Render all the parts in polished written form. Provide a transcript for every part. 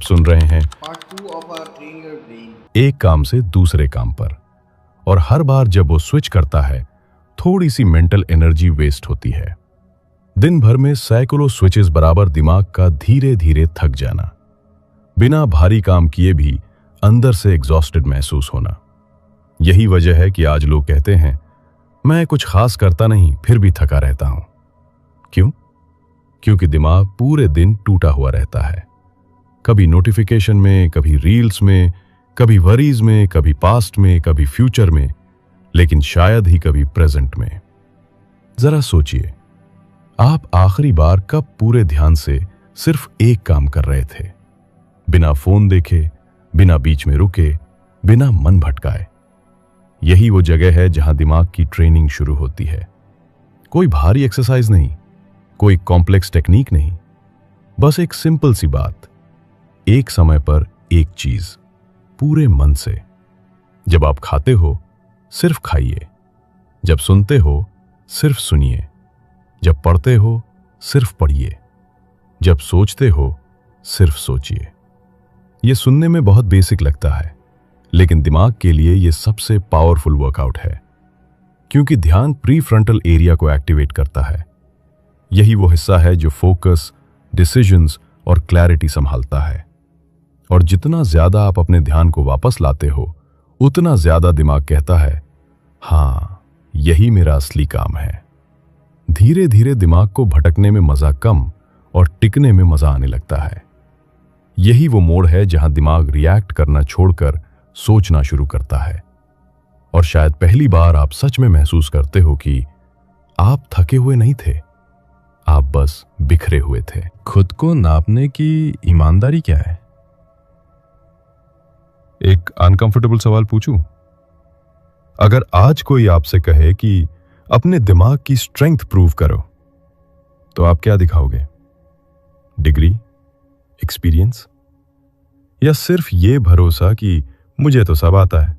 सुन रहे हैं Part 2 of our Train Your Brain. एक काम से दूसरे काम पर, और हर बार जब वो स्विच करता है थोड़ी सी मेंटल एनर्जी वेस्ट होती है। दिन भर में सैकड़ों स्विचेस बराबर दिमाग का धीरे धीरे थक जाना, बिना भारी काम किए भी अंदर से एग्जॉस्टेड महसूस होना। यही वजह है कि आज लोग कहते हैं मैं कुछ खास करता नहीं फिर भी थका रहता हूं। क्यों? क्योंकि दिमाग पूरे दिन टूटा हुआ रहता है, कभी नोटिफिकेशन में, कभी रील्स में, कभी वरीज में, कभी पास्ट में, कभी फ्यूचर में, लेकिन शायद ही कभी प्रेजेंट में। जरा सोचिए, आप आखिरी बार कब पूरे ध्यान से सिर्फ एक काम कर रहे थे, बिना फोन देखे, बिना बीच में रुके, बिना मन भटकाए। यही वो जगह है जहां दिमाग की ट्रेनिंग शुरू होती है। कोई भारी एक्सरसाइज नहीं, कोई कॉम्प्लेक्स टेक्निक नहीं, बस एक सिंपल सी बात, एक समय पर एक चीज, पूरे मन से। जब आप खाते हो सिर्फ खाइए, जब सुनते हो सिर्फ सुनिए, जब पढ़ते हो सिर्फ पढ़िए, जब सोचते हो सिर्फ सोचिए। यह सुनने में बहुत बेसिक लगता है, लेकिन दिमाग के लिए यह सबसे पावरफुल वर्कआउट है, क्योंकि ध्यान प्री फ्रंटल एरिया को एक्टिवेट करता है। यही वो हिस्सा है जो फोकस, डिसीजंस और क्लैरिटी संभालता है। और जितना ज्यादा आप अपने ध्यान को वापस लाते हो, उतना ज्यादा दिमाग कहता है हां, यही मेरा असली काम है। धीरे धीरे दिमाग को भटकने में मजा कम और टिकने में मजा आने लगता है। यही वो मोड़ है जहां दिमाग रिएक्ट करना छोड़कर सोचना शुरू करता है। और शायद पहली बार आप सच में महसूस करते हो कि आप थके हुए नहीं थे, आप बस बिखरे हुए थे। खुद को नापने की ईमानदारी क्या है? एक अनकंफर्टेबल सवाल पूछूं? अगर आज कोई आपसे कहे कि अपने दिमाग की स्ट्रेंथ प्रूव करो, तो आप क्या दिखाओगे? डिग्री, एक्सपीरियंस, या सिर्फ ये भरोसा कि मुझे तो सब आता है?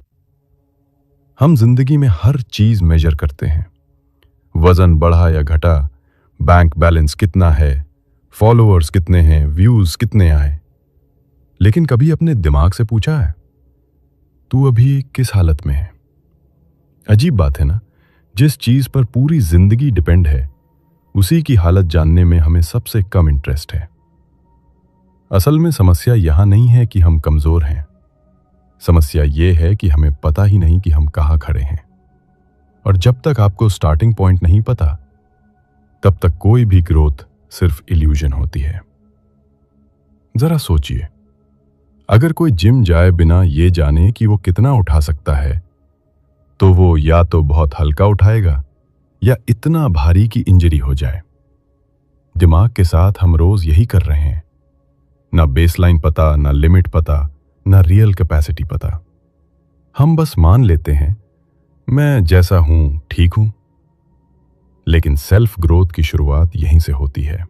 हम जिंदगी में हर चीज मेजर करते हैं, वजन बढ़ा या घटा, बैंक बैलेंस कितना है, फॉलोअर्स कितने हैं, व्यूज कितने आए। लेकिन कभी अपने दिमाग से पूछा है तू अभी किस हालत में है? अजीब बात है ना, जिस चीज पर पूरी जिंदगी डिपेंड है, उसी की हालत जानने में हमें सबसे कम इंटरेस्ट है। असल में समस्या यहां नहीं है कि हम कमजोर हैं, समस्या यह है कि हमें पता ही नहीं कि हम कहां खड़े हैं। और जब तक आपको स्टार्टिंग पॉइंट नहीं पता, तब तक कोई भी ग्रोथ सिर्फ इल्यूजन होती है। जरा सोचिए, अगर कोई जिम जाए बिना ये जाने कि वो कितना उठा सकता है, तो वो या तो बहुत हल्का उठाएगा या इतना भारी कि इंजरी हो जाए। दिमाग के साथ हम रोज यही कर रहे हैं, ना बेसलाइन पता, ना लिमिट पता, ना रियल कैपेसिटी पता। हम बस मान लेते हैं मैं जैसा हूं ठीक हूं। लेकिन सेल्फ ग्रोथ की शुरुआत यहीं से होती है,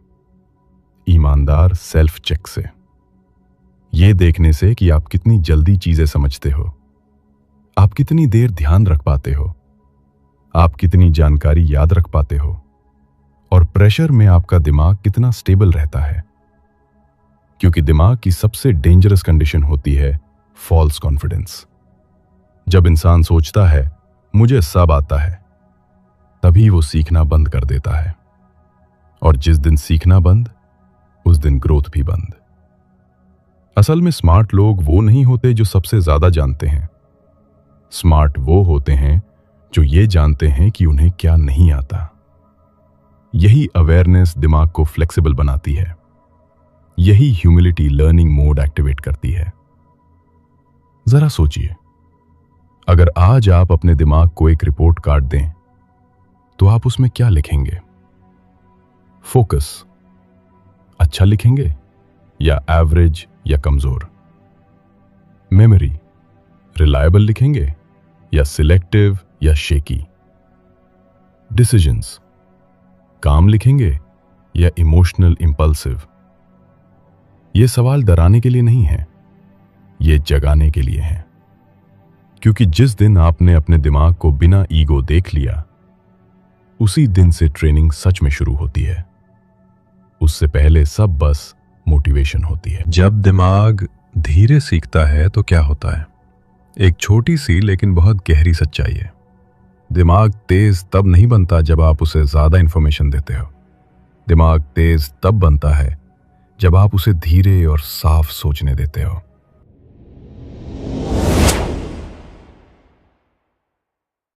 ईमानदार सेल्फ चेक से। यह देखने से कि आप कितनी जल्दी चीजें समझते हो, आप कितनी देर ध्यान रख पाते हो, आप कितनी जानकारी याद रख पाते हो, और प्रेशर में आपका दिमाग कितना स्टेबल रहता है। क्योंकि दिमाग की सबसे डेंजरस कंडीशन होती है फॉल्स कॉन्फिडेंस। जब इंसान सोचता है मुझे सब आता है, तभी वो सीखना बंद कर देता है। और जिस दिन सीखना बंद, उस दिन ग्रोथ भी बंद। असल में स्मार्ट लोग वो नहीं होते जो सबसे ज्यादा जानते हैं। स्मार्ट वो होते हैं जो ये जानते हैं कि उन्हें क्या नहीं आता। यही अवेयरनेस दिमाग को फ्लेक्सिबल बनाती है। यही ह्यूमिलिटी लर्निंग मोड एक्टिवेट करती है। जरा सोचिए, अगर आज आप अपने दिमाग को एक रिपोर्ट कार्ड दें, तो आप उसमें क्या लिखेंगे? फोकस अच्छा लिखेंगे या एवरेज या कमजोर? मेमोरी रिलायबल लिखेंगे या सिलेक्टिव या शेकी? डिसीजंस काम लिखेंगे या इमोशनल इंपल्सिव? ये सवाल डराने के लिए नहीं है, ये जगाने के लिए है। क्योंकि जिस दिन आपने अपने दिमाग को बिना ईगो देख लिया, उसी दिन से ट्रेनिंग सच में शुरू होती है। उससे पहले सब बस मोटिवेशन होती है। जब दिमाग धीरे सीखता है तो क्या होता है? एक छोटी सी लेकिन बहुत गहरी सच्चाई है। दिमाग तेज तब नहीं बनता जब आप उसे ज्यादा इंफॉर्मेशन देते हो। दिमाग तेज तब बनता है जब आप उसे धीरे और साफ सोचने देते हो।